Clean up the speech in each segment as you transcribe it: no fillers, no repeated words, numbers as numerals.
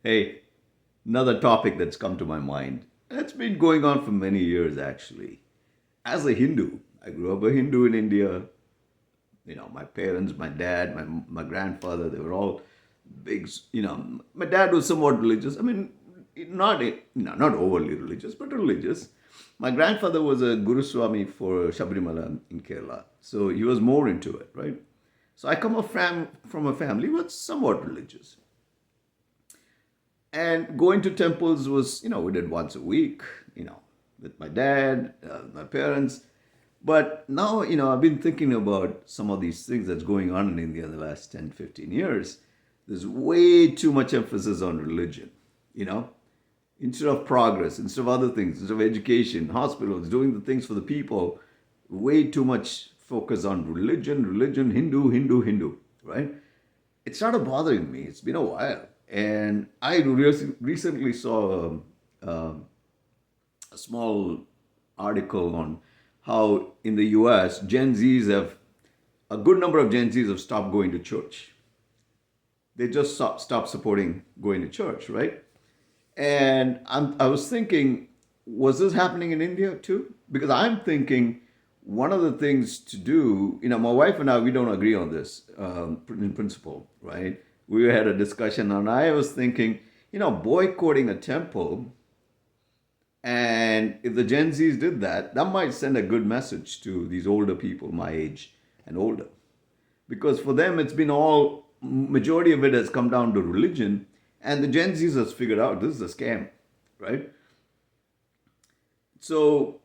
Hey, another topic that's come to my mind. It's been going on for many years, actually. As a Hindu, I grew up a Hindu in India. My parents, my dad, my grandfather, they were all big. My dad was somewhat religious. I mean, not overly religious, but religious. My grandfather was a Guru Swami for Shabrimala in Kerala, so he was more into it, right? So I come from a family was somewhat religious. And going to temples was, we did once a week, with my dad, my parents. But now, I've been thinking about some of these things that's going on in India in the last 10, 15 years. There's way too much emphasis on religion, you know, instead of progress, instead of other things, instead of education, hospitals, doing the things for the people, way too much focus on religion, Hindu, Hindu, Hindu, right? It started bothering me. It's been a while. And I recently saw a small article on how in the US, a good number of Gen Zs have stopped going to church. They just stopped supporting going to church, right? And I was thinking, was this happening in India too? Because I'm thinking one of the things to do, my wife and I, we don't agree on this in principle, right? We had a discussion, and I was thinking, boycotting a temple, and if the Gen Zs did that, that might send a good message to these older people, my age and older. Because for them, it's been all, majority of it has come down to religion, and the Gen Zs has figured out this is a scam, right? So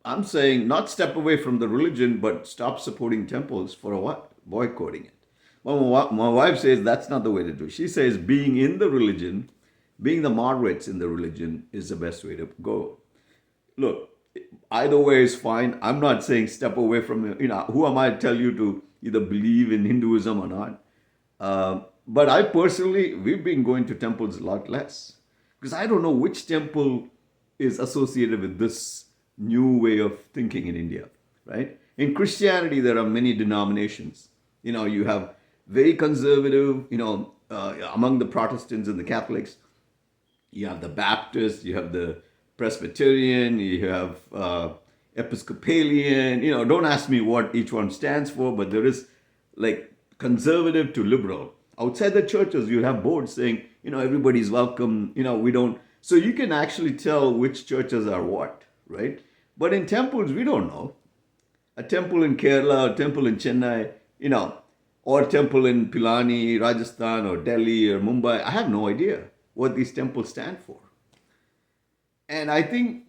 I'm saying not step away from the religion, but stop supporting temples for a while, boycotting it. Well, my wife says that's not the way to do it. She says being in the religion, being the moderates in the religion is the best way to go. Look, either way is fine. I'm not saying step away from it. Who am I to tell you to either believe in Hinduism or not? But I personally, we've been going to temples a lot less because I don't know which temple is associated with this new way of thinking in India, right? In Christianity, there are many denominations. You have very conservative, among the Protestants and the Catholics. You have the Baptist, you have the Presbyterian, you have Episcopalian. Don't ask me what each one stands for, but there is like conservative to liberal. Outside the churches, you have boards saying, everybody's welcome. We don't. So you can actually tell which churches are what, right? But in temples, we don't know. A temple in Kerala, a temple in Chennai, or a temple in Pilani, Rajasthan, or Delhi, or Mumbai. I have no idea what these temples stand for. And I think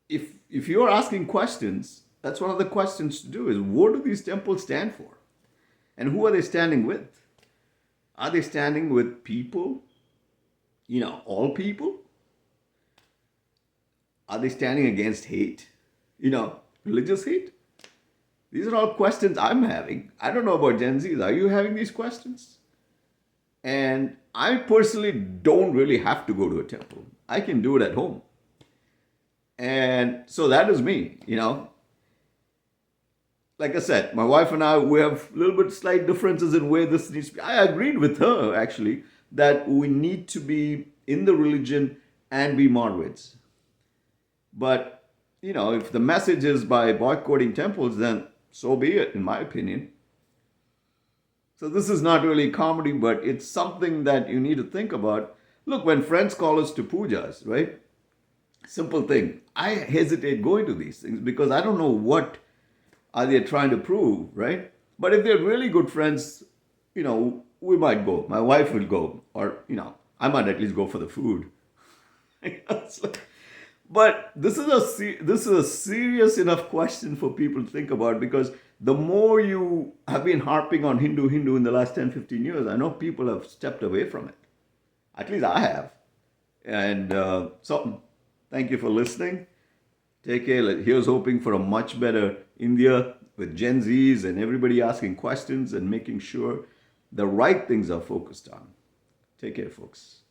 if you're asking questions, that's one of the questions to do is what do these temples stand for? And who are they standing with? Are they standing with people? All people? Are they standing against hate? Religious hate? These are all questions I'm having. I don't know about Gen Zs. Are you having these questions? And I personally don't really have to go to a temple. I can do it at home. And so that is me. Like I said, my wife and I, we have a little bit slight differences in where this needs to be. I agreed with her, actually, that we need to be in the religion and be moderates. But, if the message is by boycotting temples, then so be it, in my opinion. So this is not really comedy, but it's something that you need to think about. Look, when friends call us to pujas, right? Simple thing. I hesitate going to these things because I don't know what are they trying to prove, right? But if they're really good friends, we might go. My wife will go, or I might at least go for the food. But this is a serious enough question for people to think about because the more you have been harping on Hindu Hindu in the last 10, 15 years, I know people have stepped away from it. At least I have. And so thank you for listening. Take care. Here's hoping for a much better India with Gen Zs and everybody asking questions and making sure the right things are focused on. Take care, folks.